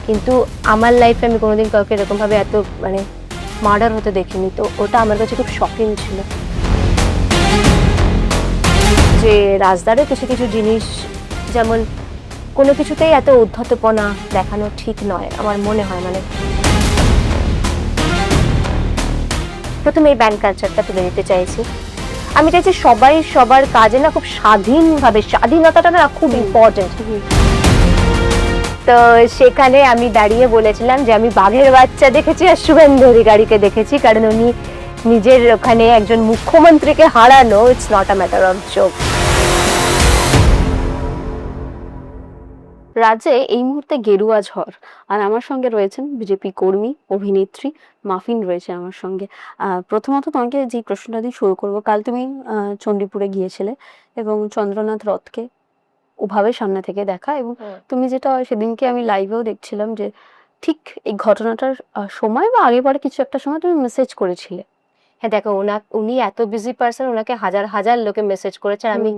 কিন্তু আমার লাইফে আমি কোনোদিন কাউকে এরকমভাবে এত মানে মার্ডার হতে দেখিনি, তো ওটা আমার কাছে খুব শকিং ছিল। যে রাজদারও কিছু কিছু জিনিস, যেমন কোনো কিছুতেই এত উদ্ধতপনা দেখানো ঠিক নয় আমার মনে হয়। মানে প্রথমে এই ব্যান্ড কালচারটা তুলে নিতে চাইছি। আমি চাইছি সবাই সবার কাজে না খুব স্বাধীনভাবে, স্বাধীনতাটা না খুব ইম্পর্টেন্ট। তো সেখানে আমি দাঁড়িয়ে বলেছিলাম যে আমি বাঘের বাচ্চা দেখেছি আর শুভেন্দু অধিকারীকে দেখেছি, কারণ উনি নিজের ওখানে একজন মুখ্যমন্ত্রীকে হারানো, it's not a matter of joke. রাজ্যে এই মুহূর্তে গেরুয়া ঝড়, আর আমার সঙ্গে রয়েছেন বিজেপি কর্মী, অভিনেত্রী মাফিন রয়েছে আমার সঙ্গে। প্রথমত তোমাকে যে প্রশ্নটা দিয়ে শুরু করবো, কাল তুমি চণ্ডীপুরে গিয়েছিলে এবং চন্দ্রনাথ রথকে ওভাবে সামনে থেকে দেখা, এবং তুমি যেটা সেদিনকে আমি লাইভেও দেখছিলাম যে ঠিক এই ঘটনাটার সময় বা আগে পরে কিছু একটা সময় তুমি মেসেজ করেছিলে। হ্যাঁ দেখো, উনি এত বিজি পার্সন, ওনাকে হাজার হাজার লোকে মেসেজ করেছে। আর আমি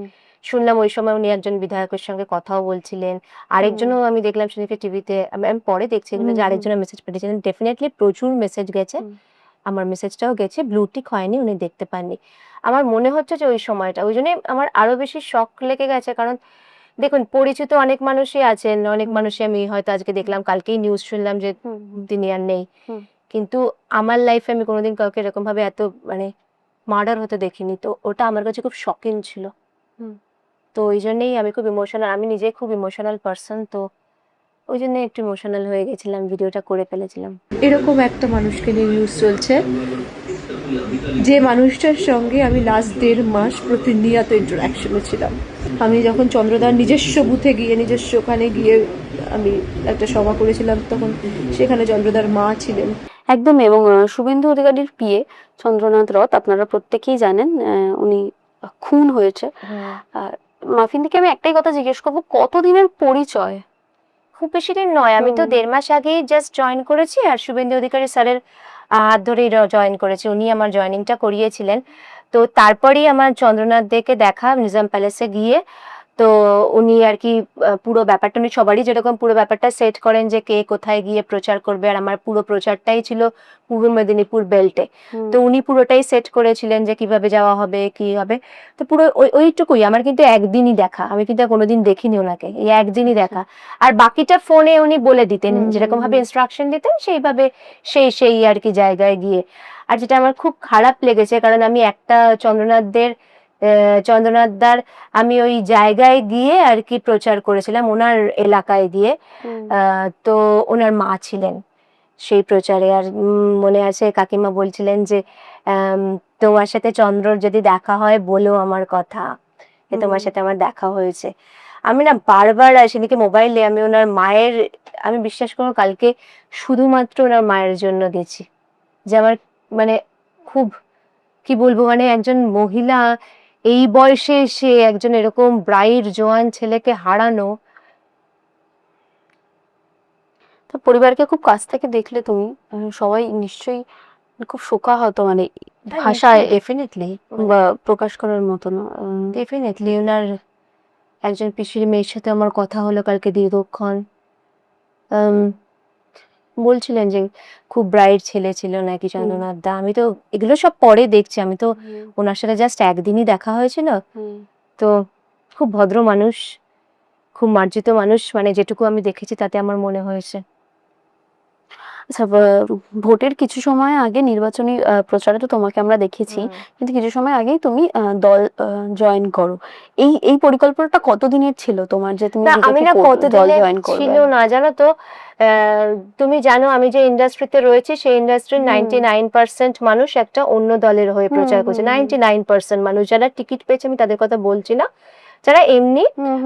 শুনলাম ওই সময় উনি একজন বিধায়কের সঙ্গে কথাও বলছিলেন, আরেকজনও আমি দেখলাম সেদিকে টিভিতে, আমি পরে দেখছি যে আরেকজনের মেসেজ পাঠিয়েছিলেন। ডেফিনেটলি প্রচুর মেসেজ গেছে, আমার মেসেজটাও গেছে, ব্লু টিক হয়নি, উনি দেখতে পাননি। আমার মনে হচ্ছে যে ওই সময়টা, ওই জন্যই আমার আরো বেশি শক লেগে গেছে। কারণ দেখুন, পরিচিত অনেক মানুষই আছেন, অনেক মানুষই আমি হয়তো আজকে দেখলাম, কালকেই নিউজ শুনলাম যে তিনি আর নেই। কিন্তু আমার লাইফে আমি কোনোদিন কাউকে এরকম ভাবে এত মানে মার্ডার হতে দেখিনি, তো ওটা আমার কাছে খুব শকিং ছিল। তো ওই জন্যই আমি খুব ইমোশনাল, আমি নিজে খুব ইমোশনাল পার্সন, তো ওই জন্য একটু ইমোশনাল হয়ে গেছিলাম, ভিডিওটা করে ফেলেছিলাম। এরকম একটা মানুষকে নিয়ে নিউজ চলছে, যে মানুষটার সঙ্গে আমি লাস্ট 1.5 মাস প্রতিনিয়ত ইন্টারাকশনে ছিলাম। আমি যখন চন্দ্রদার নিজস্ব বুথে গিয়ে, নিজস্ব ওখানে গিয়ে আমি একটা সভা করেছিলাম, তখন সেখানে চন্দ্রদার মা ছিলেন। একদম। এবং শুভেন্দু অধিকারীর পিএ চন্দ্রনাথ রথ, আপনারা প্রত্যেকেই জানেন উনি খুন হয়েছে। আর মাফিন দিকে আমি একটাই কথা জিজ্ঞেস করবো, কতদিনের পরিচয়? খুব বেশি দিন নয়, আমি তো 1.5 মাস আগেই জাস্ট জয়েন করেছি, আর শুভেন্দু অধিকারী স্যারের হাত ধরেই জয়েন করেছি, উনি আমার জয়েনিংটা করিয়েছিলেন। তো তারপরেই আমার চন্দ্রনাথ দেকে দেখা নিজাম প্যালেসে গিয়ে। তো উনি আর কি পুরো ব্যাপারটা, উনি সবারই যেরকম পুরো ব্যাপারটা সেট করেন যে কে কোথায় গিয়ে প্রচার করবে, আর আমার পুরো প্রচারটাই ছিল পূর্ব মেদিনীপুর বেল্টে। তো উনি পুরোটাই সেট করেছিলেন যে কিভাবে যাওয়া হবে, কি হবে। তো পুরো ওইটুকুই আমার, কিন্তু একদিনই দেখা, আমি কিন্তু কোনোদিন দেখিনি ওনাকে, এই একদিনই দেখা। আর বাকিটা ফোনে উনি বলে দিতেন, যেরকম ভাবে ইনস্ট্রাকশন দিতেন সেইভাবে সেই আর কি জায়গায় গিয়ে। আর যেটা আমার খুব খারাপ লেগেছে, কারণ আমি একটা চন্দ্রনাথদার আমি ওই জায়গায় গিয়ে আর কি প্রচার করেছিলাম, ওনার এলাকায় গিয়ে। তো ওনার মা ছিলেন সেই প্রচারে। আর মনে আছে কাকিমা বলছিলেন যে তোমার সাথে চন্দ্রর যদি দেখা হয় বলো আমার কথা, যে তোমার সাথে আমার দেখা হয়েছে। আমি না বারবার সেদিকে মোবাইলে আমি ওনার মায়ের, আমি বিশ্বাস করো কালকে শুধুমাত্র ওনার মায়ের জন্য গেছি, যে আমার মানে খুব কি বলবো, মানে একজন মহিলা এই বয়সে এসে একজন এরকম ব্রাইট জোয়ান ছেলেকে হারানো। তো পরিবারকে খুব কাছ থেকে দেখলে তুমি, সবাই নিশ্চয়ই খুব শোকাহত, মানে ভাষায় ডেফিনেটলি প্রকাশ করার মতো না। ডেফিনেটলি ওনার একজন পিসির মেয়ের সাথে আমার কথা হলো কালকে দীর্ঘক্ষণ। বলছিলেন যে খুব ব্রাইট ছেলে ছিল নাকি চন্দ্রনাথ দা। আমি তো এগুলো সব পরে দেখছি, আমি তো ওনার সাথে জাস্ট একদিনই দেখা হয়েছিল। তো খুব ভদ্র মানুষ, খুব মার্জিত মানুষ, মানে যেটুকু আমি দেখেছি তাতে আমার মনে হয়েছে। আচ্ছা, ভোটের কিছু সময় আগে নির্বাচনী প্রচারে তো তোমাকে আমরা দেখেছি, কিন্তু কিছু সময় আগেই তুমি দল জয়েন করো। এই এই পরিকল্পনাটা কতদিনের ছিল তোমার, যে তুমি না আমি না দল কতদিনে জয়েন করবে? ছিল না জানো তো। তুমি জানো আমি যে ইন্ডাস্ট্রিতে রয়েছি, সেই ইন্ডাস্ট্রির 99% মানুষ একটা অন্য দলের হয়ে প্রচার করছে। 99% মানুষ যারা টিকিট পেয়েছে, আমি তাদের কথা বলছি না, যারা এমনি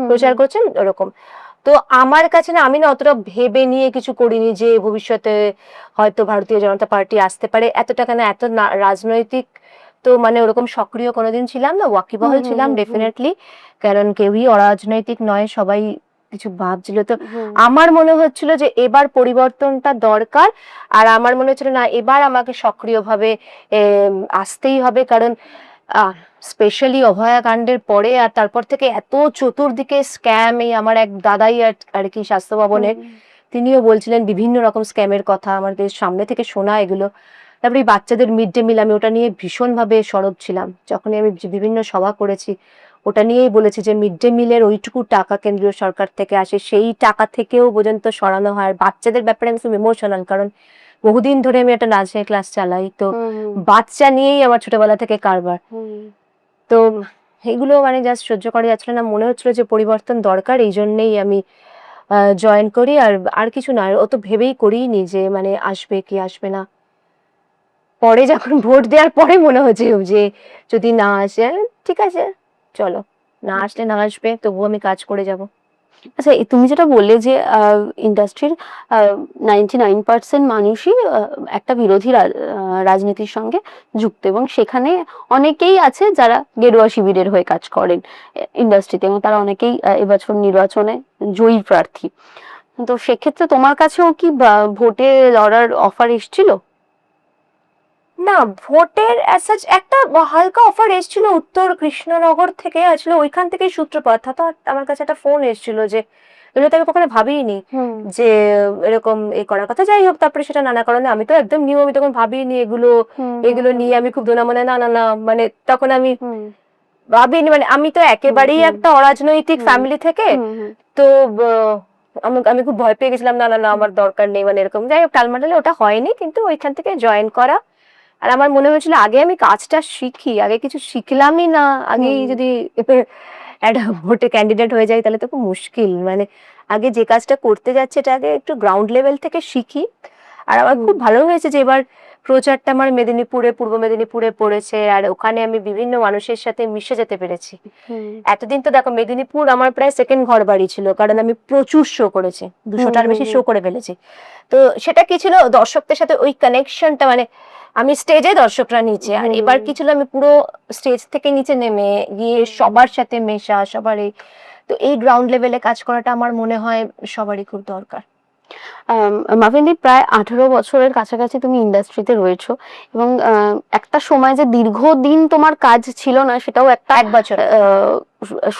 প্রচার করছেন ওরকম। তো আমার কাছে না, আমি না অতটা ভেবে নিয়ে কিছু করিনি যে ভবিষ্যতে হয়তো ভারতীয় জনতা পার্টি আসতে পারে, এতটা কেন, এত রাজনৈতিক তো মানে ওরকম সক্রিয় কোনোদিন ছিলাম না, ওয়াকিবহাল ছিলাম ডেফিনেটলি, কারণ কেউই অরাজনৈতিক নয়, সবাই কিছু ভাবছিল। তো আমার মনে হচ্ছিল যে এবার পরিবর্তনটা দরকার, আর আমার মনে হচ্ছিল না এবার আমাকে সক্রিয়ভাবে আসতেই হবে, কারণ স্পেশালি অভয়া কাণ্ডের পরে আর তারপর থেকে এত চতুর্দিকে স্ক্যাম, এই আমার এক দাদাই আর কি স্বাস্থ্য ভবনের, তিনিও বলছিলেন বিভিন্ন রকম স্ক্যামের কথা, আমাদের সামনে থেকে শোনা এগুলো। তারপরে এই বাচ্চাদের মিড ডে মিল, আমি ওটা নিয়ে ভীষণভাবে সরব ছিলাম। যখনই আমি বিভিন্ন সভা করেছি ওটা নিয়েই বলেছি যে মিড ডে মিলের ওইটুকু টাকা কেন্দ্রীয় সরকার থেকে আসে, সেই টাকা থেকেও পর্যন্ত সরানো হয়। আর বাচ্চাদের ব্যাপারে আমি খুব ইমোশনাল, কারণ বহুদিন ধরে আমি একটা নাচের ক্লাস চালাই, তো বাচ্চা নিয়েই আমার ছোটবেলা থেকে কারবার। তো এগুলো মানে জাস্ট সহ্য করা যাচ্ছিল না, মনে হচ্ছিল যে পরিবর্তন দরকার, এই জন্যেই আমি জয়েন করি। আর আর কিছু না, ও তো ভেবেই করিনি যে মানে আসবে কি আসবে না। পরে যখন ভোট দেওয়ার পরে মনে হয়েছে যে যদি না আসে, ঠিক আছে চলো, না আসলে না আসবে, তবুও আমি কাজ করে যাব। আচ্ছা, তুমি যেটা বললে যে ইন্ডাস্ট্রির 99% মানুষই একটা বিরোধী রাজনীতির সঙ্গে যুক্ত, এবং সেখানে অনেকেই আছে যারা গেরুয়া শিবিরের হয়ে কাজ করেন ইন্ডাস্ট্রিতে, এবং তারা অনেকেই এবছর নির্বাচনে জয়ী প্রার্থী। তো সেক্ষেত্রে তোমার কাছেও কি ভোটে লড়ার অফার এসেছিল? না, ভোটের অ্যাজ একটা হালকা অফার এসেছিল উত্তর কৃষ্ণনগর থেকে, আসলে ওইখান থেকেই সূত্রপাত। হঠাৎ আমার কাছে একটা ফোন এসেছিল, যে এগুলো তো আমি কখনো ভাবিনি যে এরকম করার কথা। যাই হোক, তারপরে সেটা নানা কারণে, আমি তো একদম নিউ, আমি তখন ভাবিনি এগুলো এগুলো নিয়ে আমি খুব দোনা, মানে না না না, মানে তখন আমি ভাবিনি, মানে আমি তো একেবারেই একটা অরাজনৈতিক ফ্যামিলি থেকে, তো আমি আমি খুব ভয় পেয়ে গেছিলাম, না না না আমার দরকার নেই, মানে এরকম। যাই হোক, টালমাটালে ওটা হয়নি, কিন্তু ওইখান থেকে জয়েন করা। আর আমার মনে হয়েছিল আগে আমি কাজটা শিখি, আগে কিছু শিখলামই না, আগেই যদি একটা ভোটে ক্যান্ডিডেট হয়ে যাই তাহলে তো খুব মুশকিল। মানে আগে যে কাজটা করতে যাচ্ছে এটা আগে একটু গ্রাউন্ড লেভেল থেকে শিখি। আর আমার খুব ভালো হয়েছে যে এবার প্রচারটা আমার মেদিনীপুরে, পূর্ব মেদিনীপুরে পড়েছে, আর ওখানে আমি বিভিন্ন মানুষের সাথে মিশে যেতে পেরেছি। এতদিন তো দেখো, মেদিনীপুর আমার প্রায় সেকেন্ড ঘর বাড়ি ছিল, কারণ আমি প্রচুর শো করেছি, 200টার বেশি শো করে ফেলেছি। তো সেটা কি ছিল, দর্শকদের সাথে ওই কানেকশনটা, মানে আমি স্টেজে, দর্শকরা নিচে। আর এবার কি ছিল, আমি পুরো স্টেজ থেকে নিচে নেমে গিয়ে সবার সাথে মেশা, সবারই। তো এই গ্রাউন্ড লেভেলে কাজ করাটা আমার মনে হয় সবারই খুব দরকার। মাফিনদি, প্রায় 18 বছরের কাছাকাছি তুমি ইন্ডাস্ট্রিতে রয়েছো, এবং একটা সময় যে দীর্ঘদিন তোমার কাজ ছিল না, সেটাও একটা 1 বছর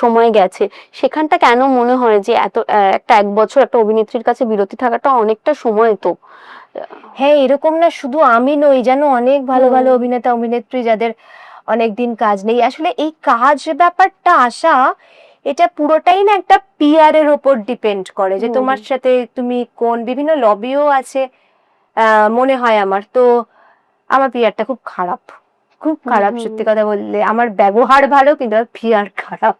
সময় গেছে। সেখানটা কেন মনে হয় যে এত একটা 1 বছর একটা অভিনেত্রীর কাছে বিরতি থাকাটা অনেকটা সময়? তো হ্যাঁ, এরকম না শুধু আমি নই, জানো অনেক ভালো ভালো অভিনেতা অভিনেত্রী যাদের অনেকদিন কাজ নেই। আসলে এই কাজ ব্যাপারটা আসা, এটা পুরোটাই না একটা পিআর এর উপর ডিপেন্ড করে, যে তোমার সাথে তুমি কোন, বিভিন্ন লবিও আছে মনে হয় আমার। তো আমার পিআরটা খুব খারাপ, খুব খারাপ, সত্যি কথা বললে। আমার ব্যবহার ভালো, কিন্তু আমার পিআর খারাপ।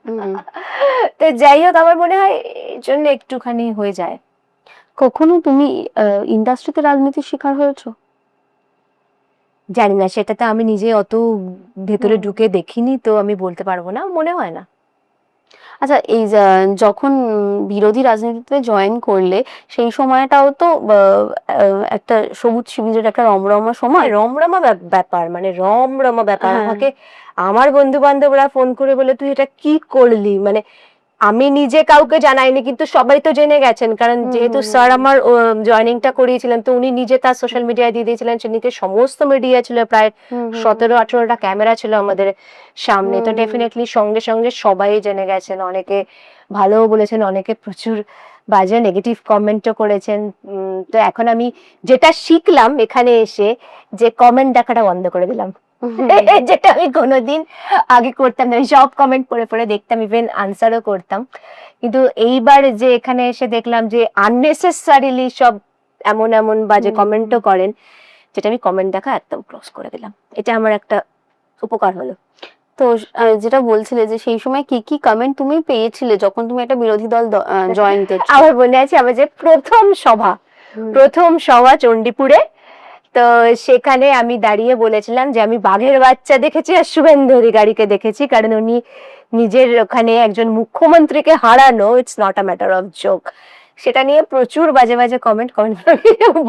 তো যাই হোক, আমার মনে হয় এই জন্য একটুখানি হয়ে যায়। কখনো তুমি ইন্ডাস্ট্রিতে রাজনীতির শিকার হয়েছো? জানি না, সেটা তো আমি নিজে অত ভেতরে ঢুকে দেখিনি, তো আমি বলতে পারবো না, মনে হয় না। আচ্ছা, এই যখন বিরোধী রাজনীতিতে জয়েন করলে, সেই সময়টাও তো একটা সবুজ শিবিরের একটা রমরমা সময়। রমরমা ব্যাপার, মানে রমরমা ব্যাপার। হ্যাঁ। আমাকে আমার বন্ধু বান্ধবরা ফোন করে বলে, তুই এটা কি করলি, মানে আমি নিজে কাউকে জানাইনি, কিন্তু সবাই তো জেনে গেছেন, কারণ যেহেতু স্যার আমার জয়েনিংটা করিয়েছিলেন, তো উনি নিজে তার সোশ্যাল মিডিয়ায় দিয়ে দিয়েছিলেন। সেদিকে সমস্ত মিডিয়া ছিল, প্রায় 17-18টা ক্যামেরা ছিল আমাদের সামনে। তো ডেফিনেটলি সঙ্গে সঙ্গে সবাই জেনে গেছেন, অনেকে ভালোও বলেছেন, অনেকে প্রচুর বাজে নেগেটিভ কমেন্টও করেছেন। তো এখন আমি যেটা শিখলাম এখানে এসে, যে কমেন্ট দেখাটা বন্ধ করে দিলাম, যেটা আমি কোনোদিন আগে করতাম না। আমি সব কমেন্ট পড়ে পড়ে দেখতাম, ইভেন আনসারও করতাম। কিন্তু এইবার যে এখানে এসে দেখলাম যে আননেসেসারিলি সব এমন এমন বাজে কমেন্টও করেন, যেটা আমি কমেন্ট দেখা একদম ক্লোজ করে দিলাম। এটা আমার একটা উপকার হলো। তো যেটা বলছিলে যে সেই সময় কি কি কমেন্ট তুমি পেয়েছিলে যখন তুমি একটা বিরোধী দল জয়েন করছো? আমার মনে আছে, আমার যে প্রথম সভা চণ্ডীপুরে, তো সেখানে আমি দাঁড়িয়ে বলেছিলাম যে আমি বাঘের বাচ্চা দেখেছি আর শুভেন্দু অধিকারীকে দেখেছি, কারণ উনি নিজের ওখানে একজন মুখ্যমন্ত্রীকে হারানো, it's not a matter of joke. সেটা নিয়ে প্রচুর বাজে বাজে কমেন্ট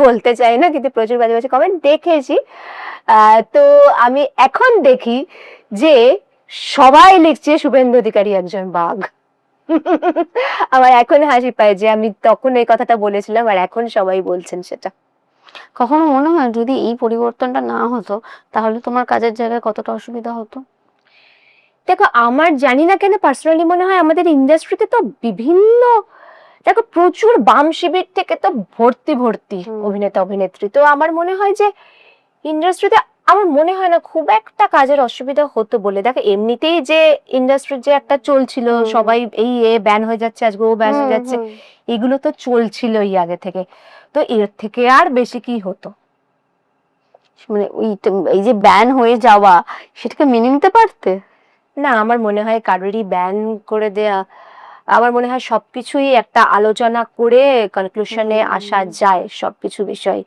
বলতে চাই না, কিন্তু প্রচুর বাজে বাজে কমেন্ট দেখেছি। তো আমি এখন দেখি যে সবাই লিখছে শুভেন্দু অধিকারী একজন বাঘ। আমার এখন হাসি পায় যে আমি তখন এই কথাটা বলেছিলাম, আর এখন সবাই বলছেন সেটা। কখনো মনে হয় যদি এই পরিবর্তনটা না হতো, তাহলে তোমার কাজের জায়গায় কতটা অসুবিধা হতো? দেখো, আমার জানি না কেন পার্সোনালি মনে হয় আমাদের ইন্ডাস্ট্রিতে তো বিভিন্ন দেখো প্রচুর বাম শিবির থেকে তো ভর্তি ভর্তি অভিনেতা অভিনেত্রী, তো আমার মনে হয় যে ইন্ডাস্ট্রিতে আমার মনে হয় না খুব একটা কাজের অসুবিধা হতো বলে। দেখো এমনিতেই যে ইন্ডাস্ট্রির যে একটা চলছিল, সবাই এই ব্যান হয়ে যাচ্ছে, আজকে ও ব্যান হয়ে যাচ্ছে, এগুলো তো চলছিলই আগে থেকে, তো এর থেকে আর বেশি কি হতো? মানে এই যে ব্যান হয়ে যাওয়া, সেটাকে মেনে নিতে পারতে? না, আমার মনে হয় কারোরই ব্যান করে দেয়া, আমার মনে হয় সবকিছুই একটা আলোচনা করে কনক্লুশনে আসা যায় সবকিছু বিষয়।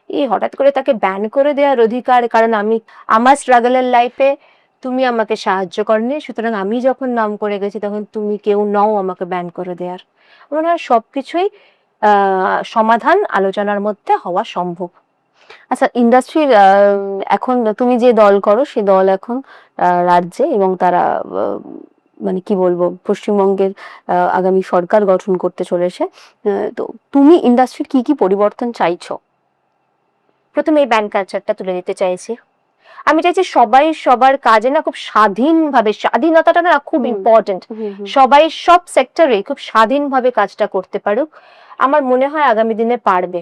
এই হঠাৎ করে তাকে ব্যান করে দেওয়ার অধিকার, কারণ আমার স্ট্রাগলের লাইফে তুমি আমাকে সাহায্য করনি, সুতরাং আমি যখন নাম করে গেছি তখন তুমি কেউ নও আমাকে ব্যান করে দেওয়ার। আমার মনে হয় সবকিছুই সমাধান আলোচনার মধ্যে হওয়া সম্ভব। আচ্ছা, ইন্ডাস্ট্রির এখন তুমি যে দল করো সে দল এখন রাজ্যে, এবং তারা মানে কি বলবো, পশ্চিমবঙ্গের আগামী সরকার গঠন করতে চলেছে। তো তুমি ইন্ডাস্ট্রির কি কি পরিবর্তন চাইছো? প্রথমে এই ব্যান কালচারটা তুলে দিতে চাইছি। আমি চাইছি সবাই সবার কাজে না খুব স্বাধীনভাবে, স্বাধীনতাটা না খুব ইম্পর্টেন্ট, সবাই সব সেক্টরে খুব স্বাধীনভাবে কাজটা করতে পারুক। আমার মনে হয় আগামী দিনে পারবে,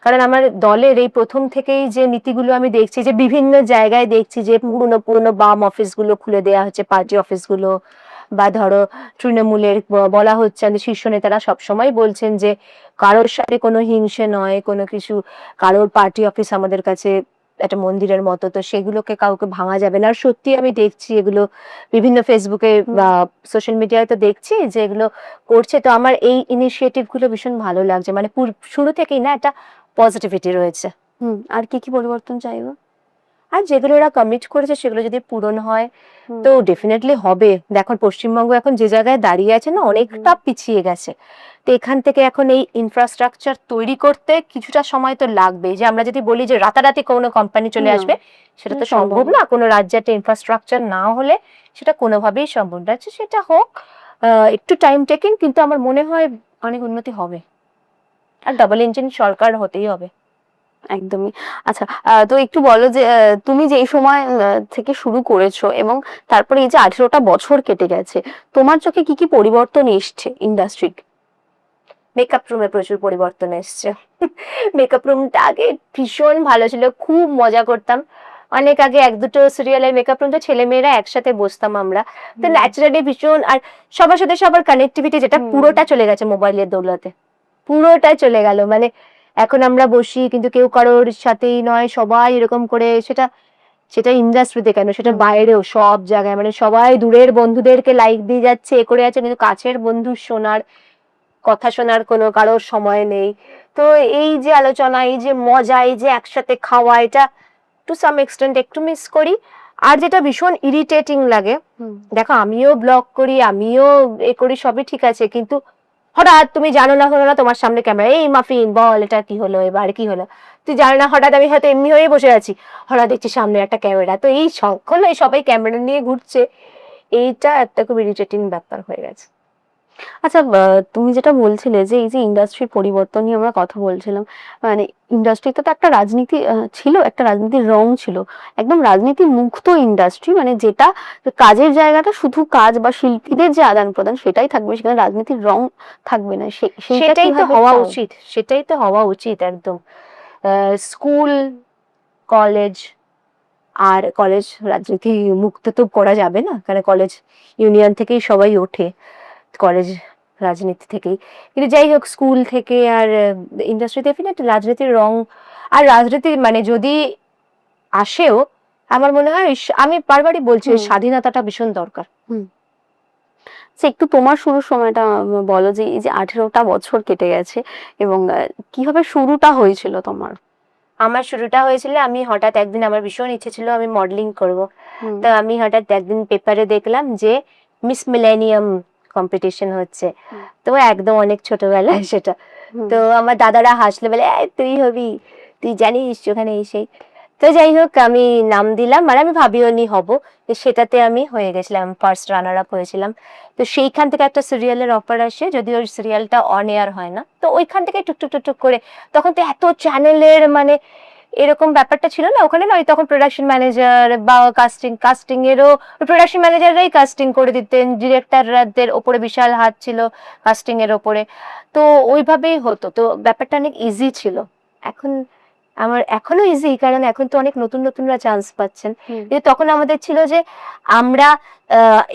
কারণ আমার দলের এই প্রথম থেকেই যে নীতিগুলো আমি দেখছি, যে বিভিন্ন জায়গায় দেখছি যে পুরনো পুরনো বাম অফিসগুলো খুলে দেওয়া হচ্ছে, পার্টি অফিসগুলো, বা ধরো তৃণমূলের বলা হচ্ছে, আমাদের শীর্ষ নেতারা সবসময় বলছেন যে কারোর সাথে কোনো হিংসে নয়, কোনো কিছু, কারোর পার্টি অফিস আমাদের কাছে একটা মন্দিরের মতো, তো সেগুলোকে কাউকে ভাঙা যাবে না। আর সত্যি আমি দেখছি এগুলো বিভিন্ন ফেসবুকে বা সোশ্যাল মিডিয়ায় তো দেখছি যে এগুলো করছে, তো আমার এই ইনিশিয়েটিভ গুলো ভীষণ ভালো লাগছে, মানে শুরু থেকেই না একটা পজিটিভিটি রয়েছে। আর কি কি পরিবর্তন চাইবো? আর যেগুলো ওরা কমিট করেছে সেগুলো যদি পূরণ হয় তো ডেফিনেটলি হবে। দেখো পশ্চিমবঙ্গ এখন যে জায়গায় দাঁড়িয়ে আছে না, অনেকটা পিছিয়ে গেছে, তো এখান থেকে এখন এই ইনফ্রাস্ট্রাকচার তৈরি করতে কিছুটা সময় তো লাগবে। যে আমরা যদি বলি যে রাতারাতি কোনো কোম্পানি চলে আসবে, সেটা তো সম্ভব না। কোনো রাজ্যে একটা ইনফ্রাস্ট্রাকচার না হলে সেটা কোনোভাবেই সম্ভব না। সেটা হোক একটু টাইম টেকিং, কিন্তু আমার মনে হয় অনেক উন্নতি হবে, আর ডাবল ইঞ্জিন সরকার হতেই হবে। একদমই। আচ্ছা, তো একটু বলো যে তুমি যে এই সময় থেকে শুরু করেছো, এবং তারপরে এই যে 18টা বছর কেটে গেছে, তোমার চোখে কি কি পরিবর্তন এসছে ইন্ডাস্ট্রি? মেকআপ রুমে প্রচুর পরিবর্তন এসছে। মেকআপ রুমটা আগে ভীষণ ভালো ছিল, খুব মজা করতাম। অনেক আগে এক দুটো সিরিয়ালের মেকআপ রুম তো ছেলে মেয়েরা একসাথে বসতাম আমরা, তো ন্যাচারালি ভীষণ, আর সবার সাথে সবার কানেক্টিভিটি যেটা পুরোটা চলে গেছে মোবাইলের দৌলতে, পুরোটা চলে গেল। মানে এখন আমরা বসি কিন্তু কেউ কারোর সাথেই নয়, সবাই এরকম করে, সেটা সেটা ইন্ডাস্ট্রিতে কেন, সেটা বাইরেও সব জায়গায়, মানে সবাই দূরের বন্ধুদেরকে লাইক দিয়ে যাচ্ছে, এ করে যাচ্ছে, কিন্তু কাছের বন্ধু কথা শোনার কোনো কারোর সময় নেই। তো এই যে আলোচনা, এই যে মজা, এই যে একসাথে খাওয়া, এটা টু সাম এক্সটেন্ট একটু মিস করি। আর যেটা ভীষণ ইরিটেটিং লাগে, দেখো আমিও ব্লগ করি, আমিও এ করি, সবই ঠিক আছে, কিন্তু হঠাৎ তুমি জানো না হলো না, তোমার সামনে ক্যামেরা, এই মাফিন বল এটা কি হলো, এবার কি হলো, তুই জানো না, হঠাৎ আমি হয়তো এমনি হয়ে বসে আছি, হঠাৎ দেখছি সামনে একটা ক্যামেরা, তো এই সকলে সবাই ক্যামেরা নিয়ে ঘুরছে, এইটা একটা খুব ইরিটেটিং ব্যাপার হয়ে গেছে। আচ্ছা, তুমি যেটা বলছিলে যে এই যে ইন্ডাস্ট্রির পরিবর্তন নিয়ে আমরা কথা বলছিলাম, মানে ইন্ডাস্ট্রিতে তো একটা রাজনীতি ছিল, একটা রাজনীতির রং ছিল, একদম রাজনীতি মুক্ত ইন্ডাস্ট্রি, মানে যেটা কাজের জায়গাটা শুধু কাজ, বা শিল্পীদের যে আদান প্রদান সেটাই থাকবে, সেখানে রাজনীতির রং থাকবে না। সেটাই তো হওয়া উচিত, সেটাই তো হওয়া উচিত একদম। স্কুল, কলেজ, আর কলেজ রাজনীতি মুক্ত তো করা যাবে না, কারণ কলেজ ইউনিয়ন থেকেই সবাই ওঠে, কলেজ রাজনীতি থেকেই, কিন্তু যাই হোক স্কুল থেকে আর ইন্ডাস্ট্রি ডেফিনেট রাজনীতির রং, আর রাজনীতি মানে যদি আসেও, আমার মনে হয় আমি বারবারই বলছি স্বাধীনতাটা ভীষণ দরকার। একটু তোমার শুরুর সময়টা বলো, যে এই যে 18টা বছর কেটে গেছে, এবং কিভাবে শুরুটা হয়েছিল তোমার? আমার শুরুটা হয়েছিল, আমি হঠাৎ একদিন, আমার ভীষণ ইচ্ছে ছিল আমি মডেলিং করব, তো আমি হঠাৎ একদিন পেপারে দেখলাম যে মিস মিলেনিয়াম কম্পিটিশন হচ্ছে, তো একদম অনেক ছোটবেলায় সেটা, তো আমার দাদারা হাসলে, বলে তুই হবি, তুই জানিস ওখানে সেই, তো যাই হোক আমি নাম দিলাম, আর আমি ভাবিও নি হব, তো সেটাতে আমি হয়ে গেছিলাম, ফার্স্ট রানার আপ হয়েছিলাম। তো সেইখান থেকে একটা সিরিয়ালের অফার আসে, যদিও ওই সিরিয়ালটা অন এয়ার হয় না, তো ওইখান থেকে টুকটুক টুকটুক করে, তখন তো এত চ্যানেলের মানে এরকম ব্যাপারটা ছিল না ওখানে, নয় তখন প্রোডাকশন ম্যানেজার বা কাস্টিং এরও প্রোডাকশন ম্যানেজাররাই কাস্টিং করে দিতেন, ডিরেক্টরদের ওপরে বিশাল হাত ছিল কাস্টিং এর ওপরে। তো ওইভাবেই হতো, তো ব্যাপারটা অনেক ইজি ছিল। এখন আমার এখনো ইজি, কারণ এখন তো অনেক নতুন নতুনরা চান্স পাচ্ছেন। কিন্তু তখন আমাদের ছিল যে আমরা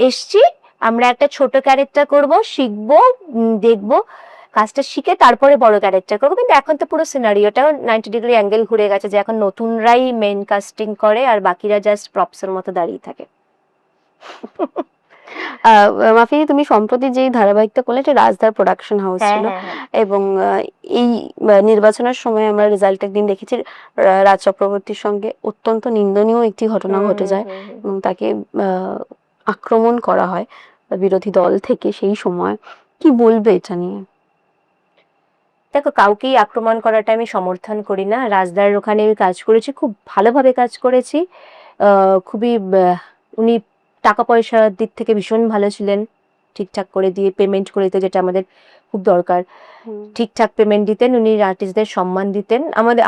এসছি, আমরা একটা ছোট ক্যারেক্টার করব, শিখবো, দেখবো, কাজটা শিখে তারপরে বড় ক্যারেক্টার করবো। কিন্তু এখন তো পুরো সিনারিওটাও 90 ডিগ্রি অ্যাঙ্গেল ঘুরে গেছে, যে এখন নতুনরাই মেইন কাস্টিং করে আর বাকিরা জাস্ট প্রপসের মতো দাঁড়িয়ে থাকে। মাফিদি, তুমি সম্প্রতি যেই ধারাবাহিকটা করলে এটা রাজদার প্রোডাকশন হাউস ছিল, এবং এই নির্বাচনের সময় আমরা রেজাল্ট একদিন দেখেছি রাজ চক্রবর্তীর সঙ্গে অত্যন্ত নিন্দনীয় একটি ঘটনা ঘটে যায় এবং তাকে আক্রমণ করা হয় বিরোধী দল থেকে। সেই সময় কি বলবে এটা নিয়ে? দেখো, কাউকেই আক্রমণ করাটা আমি সমর্থন করি না। রাজদার ওখানে আমি কাজ করেছি, খুব ভালোভাবে কাজ করেছি। খুবই উনি টাকা পয়সার দিক থেকে ভীষণ ভালো ছিলেন, ঠিকঠাক করে দিয়ে পেমেন্ট করে দিতে, যেটা আমাদের খুব দরকার। ঠিকঠাক পেমেন্ট দিতেন উনি, আর্টিস্টদের সম্মান দিতেন।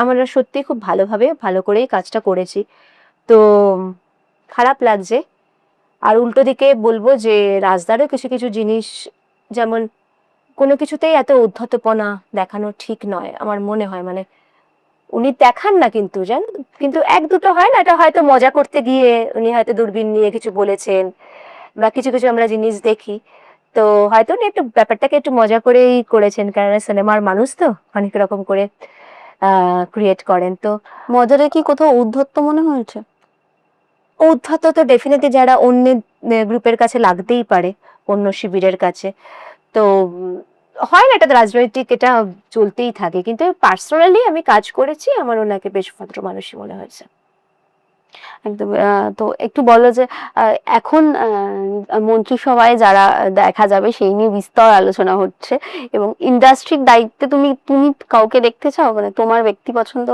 আমরা সত্যি খুব ভালোভাবে ভালো করেই কাজটা করেছি। তো খারাপ লাগছে। আর উল্টো দিকে বলবো যে রাজদারও কিছু কিছু জিনিস, যেমন কোনো কিছুতেই এত উদ্ধতপনা দেখানো ঠিক নয় আমার মনে হয়। মানে উনি দেখান না কিন্তু কিন্তু এক দুটো হয় না, এটা হয়তো মজা করতে গিয়ে উনি হয়তো দূরবীন নিয়ে কিছু বলেছেন, বা কিছু কিছু আমরা জিনিস দেখি, তো হয়তো উনি একটু ব্যাপারটাকে একটু মজা করেই করেছেন, কারণ সিনেমার মানুষ তো অনেক রকম করে ক্রিয়েট করেন। তো মজারে কি কোথাও উদ্ধত্ত মনে হয়েছে? উদ্ধত তো ডেফিনেটলি যারা অন্য গ্রুপের কাছে লাগতেই পারে, অন্য শিবিরের কাছে। তো হয় না, এটা তো রাজনৈতিক, এটা চলতেই থাকে। কিন্তু পার্সোনালি আমি কাজ করেছি, আমার ওনাকে বেশ ভদ্র মানুষই মনে হয়েছে। একদম। তো একটু বলো যে এখন মন্ত্রিসভায় যারা দেখা যাবে সেই নিয়ে বিস্তর আলোচনা হচ্ছে, এবং ইন্ডাস্ট্রির দায়িত্বে তুমি তুমি কাউকে দেখতে চাও? মানে তোমার ব্যক্তি পছন্দ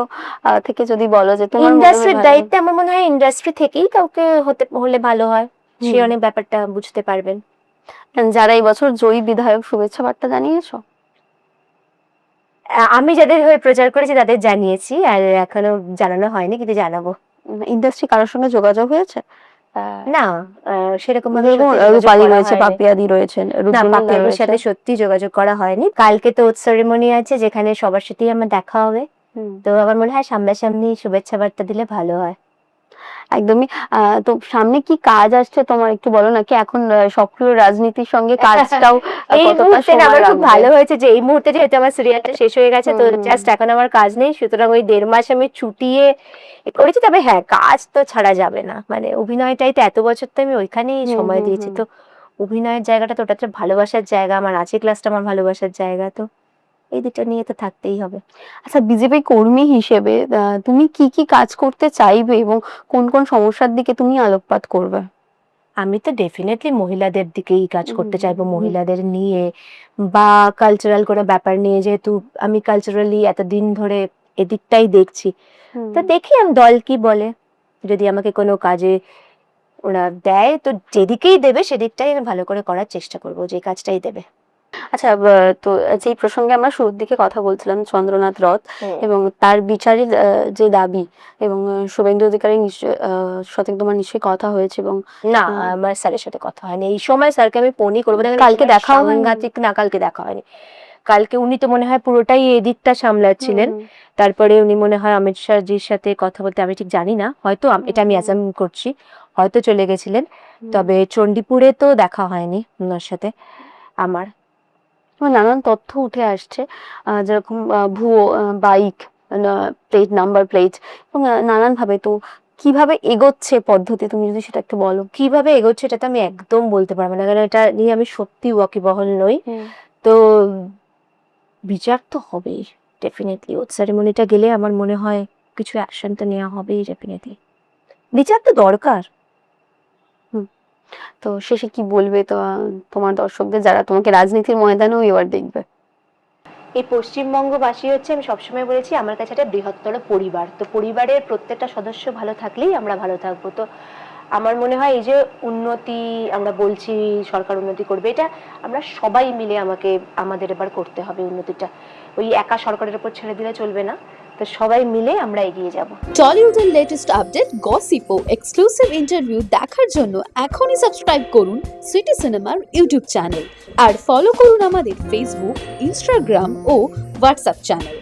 থেকে যদি বলো যে তোমার মনে হয় ইন্ডাস্ট্রির ভালো। দায়িত্বে আমার মনে হয় ইন্ডাস্ট্রি থেকেই কাউকে হলে ভালো হয়, সে অনেক ব্যাপারটা বুঝতে পারবেন। যারা এই বছর জয়ী বিধায়ক, শুভেচ্ছা বার্তা জানিয়েছো? আমি যাদের হয়ে প্রচার করেছি তাদের জানিয়েছি, আর এখনো জানানো হয়নি, কিন্তু জানাবো। ইন্ডাস্ট্রি কারোর সঙ্গে যোগাযোগ হয়েছে? না, সেরকম ভাবে যেরকম সত্যি যোগাযোগ রূপালী করা রয়েছে, হয়নি। পাপিয়াদি রয়েছেন, না, রুদ্রনীলা পাপিয়াদির রয়েছে। সাথে সত্যি যোগাযোগ করা হয়নি। কালকে তো ওথ সেরেমনি আছে, যেখানে সবার সাথেই আমার দেখা হবে। তো আমার মনে হয় সামনাসামনি শুভেচ্ছা বার্তা দিলে ভালো হয়। একদমই। তো সামনে কি কাজ আসছে তোমার, একটু বলো, নাকি এখন সক্রিয় রাজনীতির সঙ্গে কাজটাও এই কতটা মুহূর্তে না, সময় আমার খুব রাখবে? ভালো হয়েছে যে এই মুহূর্তে যেহেতু আমার সিরিয়ালটা শেষ হয়ে গেছে, তো জাস্ট এখন আমার কাজ নেই, সুতরাং ওই 1.5 মাস আমি ছুটিয়ে করেছি। তবে হ্যাঁ, কাজ তো ছাড়া যাবে না, মানে অভিনয়টাই তো এত বছর তো আমি ওইখানেই সময় দিয়েছি। তো অভিনয়ের জায়গাটা তো ওটা তো ভালোবাসার জায়গা, আমার নাচের ক্লাসটা আমার ভালোবাসার জায়গা, তো এই দুটো নিয়ে তো থাকতেই হবে। আচ্ছা, বিজেপি কর্মী হিসেবে তুমি কি কি কাজ করতে চাইবে এবং কোন কোন সমস্যার দিকে তুমি আলোকপাত করবে? আমি তো ডেফিনেটলি মহিলাদের দিকেই কাজ করতে চাইবো, মহিলাদের নিয়ে বা কালচারাল কোনো ব্যাপার নিয়ে, যেহেতু আমি কালচারালি এতদিন ধরে এদিকটাই দেখছি। তো দেখি আমি দল কি বলে, যদি আমাকে কোনো কাজে ওরা দেয়, তো যেদিকেই দেবে সেদিকটাই আমি ভালো করে করার চেষ্টা করব, যে কাজটাই দেবে। আচ্ছা, তো যেই প্রসঙ্গে আমরা শুরুর দিকে কথা বলছিলাম, চন্দ্রনাথ রথ এবং তার বিচারের যে দাবি, এবং শুভেন্দু অধিকারী সাথে তোমার নিশ্চয়ই কথা হয়েছে? এবং না, আমার স্যারের সাথে কথা হয়নি এই সময়। স্যারকে আমি ফোনই করবো না, কালকে দেখাও হয়নি? সাংঘাতিক না, কালকে দেখা হয়নি। কালকে উনি তো মনে হয় পুরোটাই এদিকটা সামলাচ্ছিলেন। তারপরে উনি মনে হয় অমিত শাহজির সাথে কথা বলতে, আমি ঠিক জানি না, হয়তো এটা আমি অ্যাসাম করছি, হয়তো চলে গেছিলেন। তবে চণ্ডীপুরে তো দেখা হয়নি ওনার সাথে আমার। নানান তথ্য উঠে আসছে, যেরকম ভুয়ো বাইক, প্লেট, নাম্বার প্লেট, এবং নানান ভাবে। তো কিভাবে এগোচ্ছে পদ্ধতি, তুমি যদি সেটা একটু বলো। কিভাবে এগোচ্ছে এটা তো আমি একদম বলতে পারবো না, কারণ এটা নিয়ে আমি সত্যি ওয়াকিবহল নই। তো বিচার তো হবেই ডেফিনেটলি, ওথ সেরেমনিটা গেলে আমার মনে হয় কিছু অ্যাকশন তো নেওয়া হবেই ডেফিনেটলি, বিচার তো দরকার। তো শেষে কি বলবে তো তোমার দর্শকদের, যারা তোমাকে রাজনীতির ময়দানেও এবার দেখবে? এই পশ্চিমবঙ্গবাসী হচ্ছে, আমি সবসময় বলেছি, আমার কাছে একটা বৃহত্তর পরিবার। তো পরিবারের প্রত্যেকটা সদস্য ভালো থাকলেই আমরা ভালো থাকবো। তো আমার মনে হয় এই যে উন্নতি আমরা বলছি, সরকার উন্নতি করবে, এটা আমরা সবাই মিলে আমাদের এবার করতে হবে উন্নতিটা। ওই একা সরকারের উপর ছেড়ে দিলে চলবে না, তো সবাই মিলে আমরা এগিয়ে যাব। টলিউডের লেটেস্ট আপডেট, গসিপ ও এক্সক্লুসিভ ইন্টারভিউ দেখার জন্য এখনই সাবস্ক্রাইব করুন সিটি সিনেমার ইউটিউব চ্যানেল আর ফলো করুন আমাদের ফেসবুক, ইনস্টাগ্রাম ও হোয়াটসঅ্যাপ চ্যানেল।